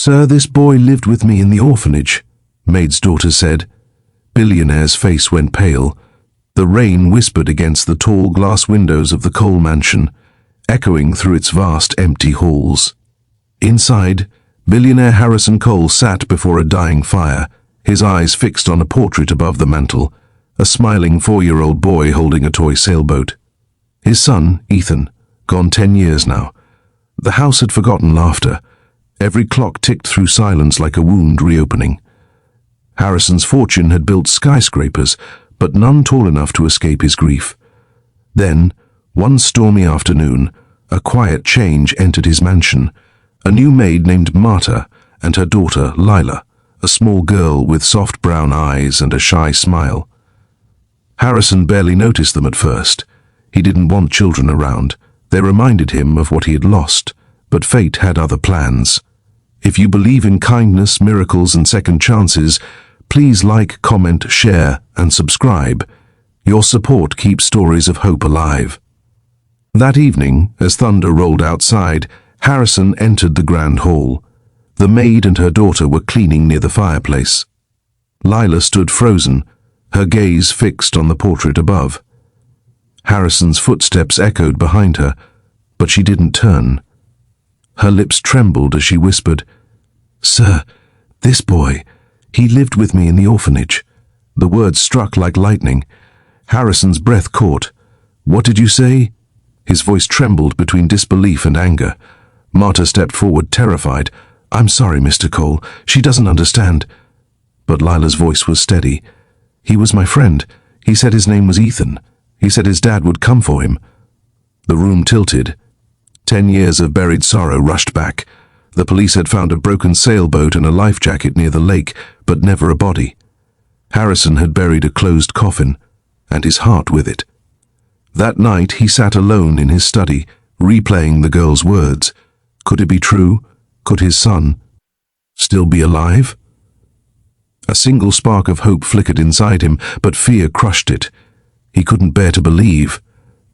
"Sir, this boy lived with me in the orphanage," maid's daughter said. Billionaire's face went pale. The rain whispered against the tall glass windows of the Cole mansion, echoing through its vast empty halls. Inside, billionaire Harrison Cole sat before a dying fire, his eyes fixed on a portrait above the mantel, a smiling 4-year-old boy holding a toy sailboat. His son, Ethan, gone 10 years now. The house had forgotten laughter. Every clock ticked through silence like a wound reopening. Harrison's fortune had built skyscrapers, but none tall enough to escape his grief. Then, one stormy afternoon, a quiet change entered his mansion. A new maid named Marta and her daughter, Lila, a small girl with soft brown eyes and a shy smile. Harrison barely noticed them at first. He didn't want children around. They reminded him of what he had lost, but fate had other plans. If you believe in kindness, miracles, and second chances, please like, comment, share, and subscribe. Your support keeps stories of hope alive. That evening, as thunder rolled outside, Harrison entered the grand hall. The maid and her daughter were cleaning near the fireplace. Lila stood frozen, her gaze fixed on the portrait above. Harrison's footsteps echoed behind her, but she didn't turn. Her lips trembled as she whispered, "Sir, this boy, he lived with me in the orphanage." The words struck like lightning. Harrison's breath caught. "What did you say?" His voice trembled between disbelief and anger. Marta stepped forward, terrified. "I'm sorry, Mr. Cole. She doesn't understand." But Lila's voice was steady. "He was my friend. He said his name was Ethan. He said his dad would come for him." The room tilted. 10 years of buried sorrow rushed back. The police had found a broken sailboat and a life jacket near the lake, but never a body. Harrison had buried a closed coffin, and his heart with it. That night he sat alone in his study, replaying the girl's words. Could it be true? Could his son still be alive? A single spark of hope flickered inside him, but fear crushed it. He couldn't bear to believe.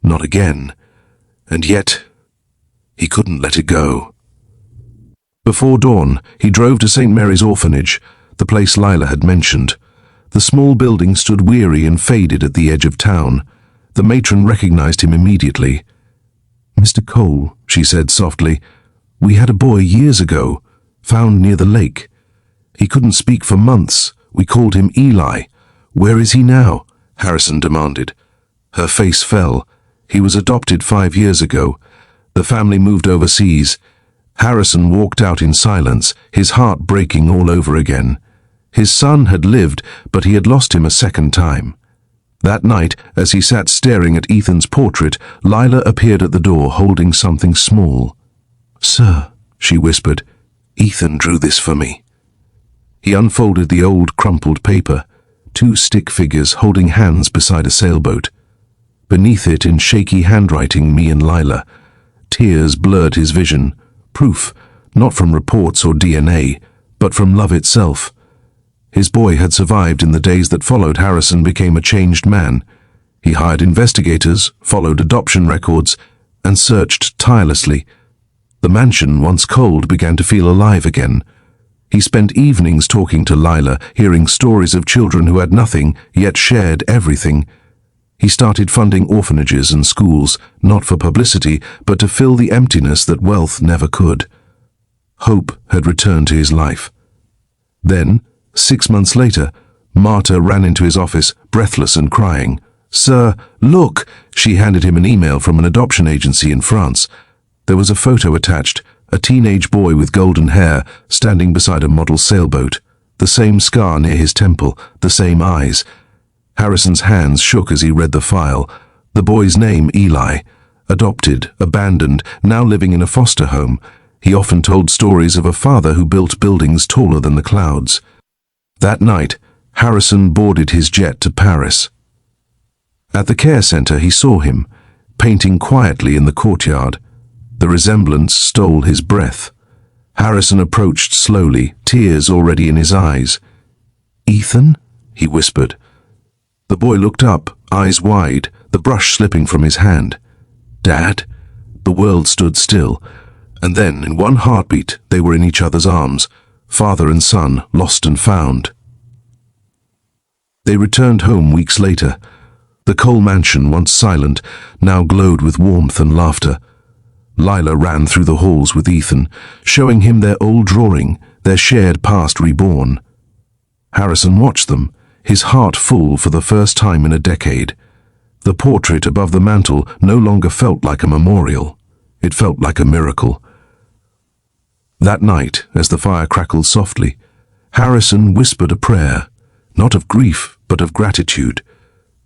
Not again. And yet, he couldn't let it go. Before dawn, he drove to St. Mary's Orphanage, the place Lila had mentioned. The small building stood weary and faded at the edge of town. The matron recognized him immediately. "Mr. Cole," she said softly, "we had a boy years ago, found near the lake. He couldn't speak for months. We called him Eli. Where is he now?" Harrison demanded. Her face fell. He was adopted 5 years ago. The family moved overseas. Harrison walked out in silence, his heart breaking all over again. His son had lived, but he had lost him a second time. That night, as he sat staring at Ethan's portrait, Lila appeared at the door holding something small. "Sir," she whispered, "Ethan drew this for me." He unfolded the old, crumpled paper, 2 stick figures holding hands beside a sailboat. Beneath it, in shaky handwriting, me and Lila. Tears blurred his vision. Proof, not from reports or DNA, but from love itself. His boy had survived. In the days that followed, Harrison became a changed man. He hired investigators, followed adoption records, and searched tirelessly. The mansion, once cold, began to feel alive again. He spent evenings talking to Lila, hearing stories of children who had nothing, yet shared everything. He started funding orphanages and schools, not for publicity, but to fill the emptiness that wealth never could. Hope had returned to his life. Then, 6 months later, Marta ran into his office, breathless and crying. "Sir, look!" She handed him an email from an adoption agency in France. There was a photo attached, a teenage boy with golden hair standing beside a model sailboat, the same scar near his temple, the same eyes. Harrison's hands shook as he read the file. The boy's name, Eli. Adopted, abandoned, now living in a foster home. He often told stories of a father who built buildings taller than the clouds. That night, Harrison boarded his jet to Paris. At the care center, he saw him, painting quietly in the courtyard. The resemblance stole his breath. Harrison approached slowly, tears already in his eyes. "Ethan?" he whispered. The boy looked up, eyes wide, the brush slipping from his hand. "Dad?" The world stood still, and then, in one heartbeat, they were in each other's arms, father and son lost and found. They returned home weeks later. The Cole mansion, once silent, now glowed with warmth and laughter. Lila ran through the halls with Ethan, showing him their old drawing, their shared past reborn. Harrison watched them, his heart full for the first time in a decade. The portrait above the mantel no longer felt like a memorial. It felt like a miracle. That night, as the fire crackled softly, Harrison whispered a prayer, not of grief, but of gratitude.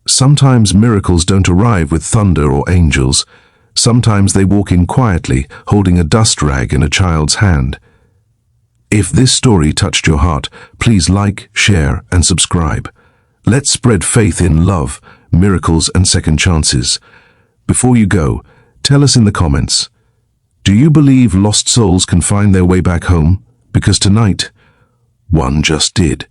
Sometimes miracles don't arrive with thunder or angels. Sometimes they walk in quietly, holding a dust rag in a child's hand. If this story touched your heart, please like, share, and subscribe. Let's spread faith in love, miracles, and second chances. Before you go, tell us in the comments, do you believe lost souls can find their way back home? Because tonight, one just did.